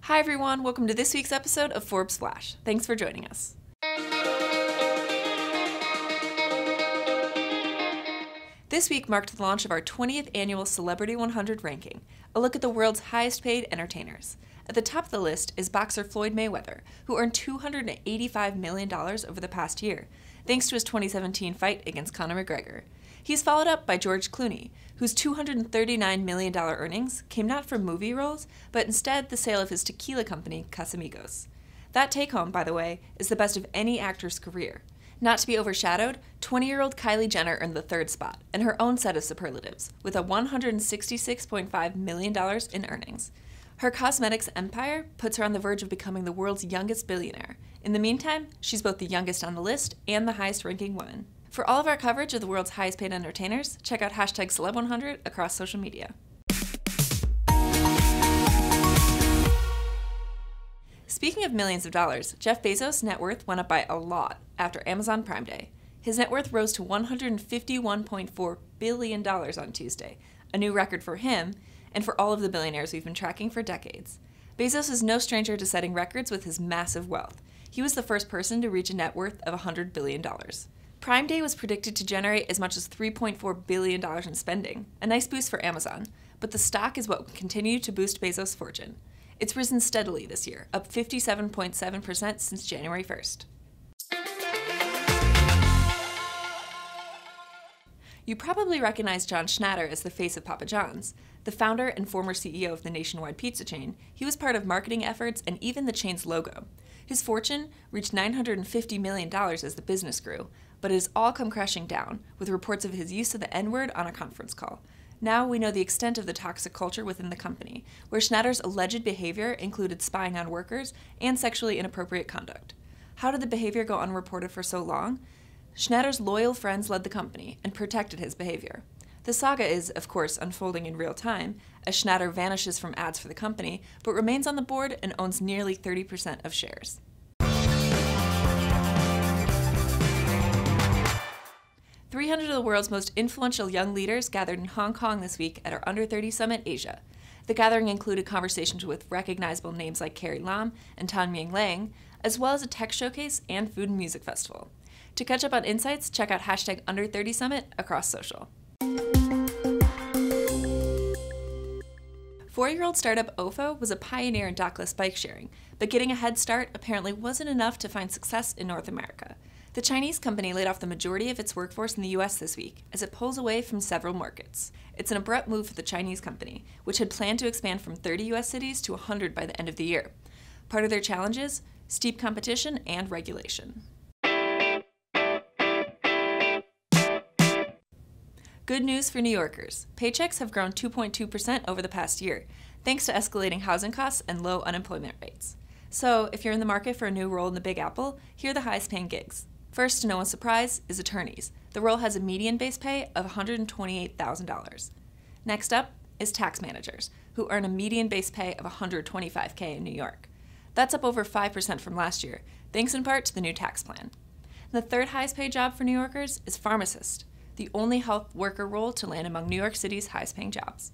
Hi everyone, welcome to this week's episode of Forbes Flash. Thanks for joining us. This week marked the launch of our 20th annual Celebrity 100 ranking, a look at the world's highest paid entertainers. At the top of the list is boxer Floyd Mayweather, who earned $285 million over the past year, thanks to his 2017 fight against Conor McGregor. He's followed up by George Clooney, whose $239 million earnings came not from movie roles, but instead the sale of his tequila company, Casamigos. That take-home, by the way, is the best of any actor's career. Not to be overshadowed, 20-year-old Kylie Jenner earned the third spot, and her own set of superlatives, with a $166.5 million in earnings. Her cosmetics empire puts her on the verge of becoming the world's youngest billionaire. In the meantime, she's both the youngest on the list and the highest-ranking woman. For all of our coverage of the world's highest-paid entertainers, check out #Celeb100 across social media. Speaking of millions of dollars, Jeff Bezos' net worth went up by a lot after Amazon Prime Day. His net worth rose to $151.4 billion on Tuesday, a new record for him and for all of the billionaires we've been tracking for decades. Bezos is no stranger to setting records with his massive wealth. He was the first person to reach a net worth of $100 billion. Prime Day was predicted to generate as much as $3.4 billion in spending, a nice boost for Amazon, but the stock is what will continue to boost Bezos' fortune. It's risen steadily this year, up 57.7% since January 1st. You probably recognize John Schnatter as the face of Papa John's. The founder and former CEO of the nationwide pizza chain, he was part of marketing efforts and even the chain's logo. His fortune reached $950 million as the business grew, but it has all come crashing down, with reports of his use of the N-word on a conference call. Now we know the extent of the toxic culture within the company, where Schnatter's alleged behavior included spying on workers and sexually inappropriate conduct. How did the behavior go unreported for so long? Schnatter's loyal friends led the company and protected his behavior. The saga is, of course, unfolding in real time, as Schnatter vanishes from ads for the company, but remains on the board and owns nearly 30% of shares. 300 of the world's most influential young leaders gathered in Hong Kong this week at our Under 30 Summit Asia. The gathering included conversations with recognizable names like Carrie Lam and Tan Ming Lang, as well as a tech showcase and food and music festival. To catch up on insights, check out #Under 30 Summit across social. 4-year-old startup Ofo was a pioneer in dockless bike sharing, but getting a head start apparently wasn't enough to find success in North America. The Chinese company laid off the majority of its workforce in the U.S. this week, as it pulls away from several markets. It's an abrupt move for the Chinese company, which had planned to expand from 30 U.S. cities to 100 by the end of the year. Part of their challenges? Steep competition and regulation. Good news for New Yorkers. Paychecks have grown 2.2% over the past year, thanks to escalating housing costs and low unemployment rates. So, if you're in the market for a new role in the Big Apple, here are the highest paying gigs. First, to no one's surprise, is attorneys. The role has a median base pay of $128,000. Next up is tax managers, who earn a median base pay of $125K in New York. That's up over 5% from last year, thanks in part to the new tax plan. The third highest paid job for New Yorkers is pharmacist, the only health worker role to land among New York City's highest paying jobs.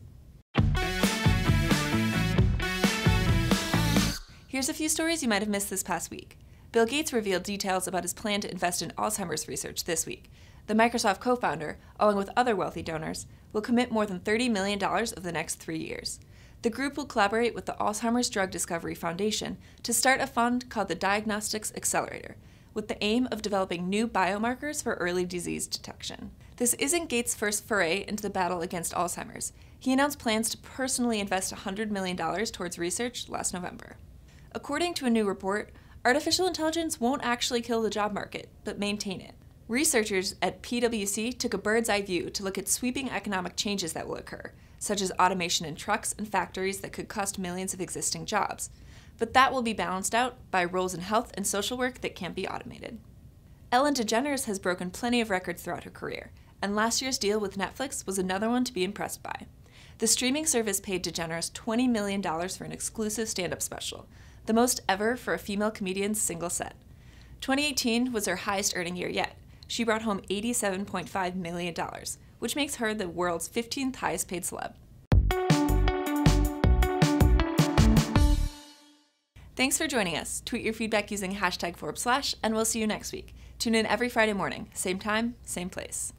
Here's a few stories you might have missed this past week. Bill Gates revealed details about his plan to invest in Alzheimer's research this week. The Microsoft co-founder, along with other wealthy donors, will commit more than $30 million over the next 3 years. The group will collaborate with the Alzheimer's Drug Discovery Foundation to start a fund called the Diagnostics Accelerator, with the aim of developing new biomarkers for early disease detection. This isn't Gates' first foray into the battle against Alzheimer's. He announced plans to personally invest $100 million towards research last November. According to a new report, artificial intelligence won't actually kill the job market, but maintain it. Researchers at PwC took a bird's-eye view to look at sweeping economic changes that will occur, such as automation in trucks and factories that could cost millions of existing jobs. But that will be balanced out by roles in health and social work that can't be automated. Ellen DeGeneres has broken plenty of records throughout her career, and last year's deal with Netflix was another one to be impressed by. The streaming service paid DeGeneres $20 million for an exclusive stand-up special, the most ever for a female comedian's single set. 2018 was her highest earning year yet. She brought home $87.5 million, which makes her the world's 15th highest paid celeb. Thanks for joining us. Tweet your feedback using #Forbes Flash, and we'll see you next week. Tune in every Friday morning, same time, same place.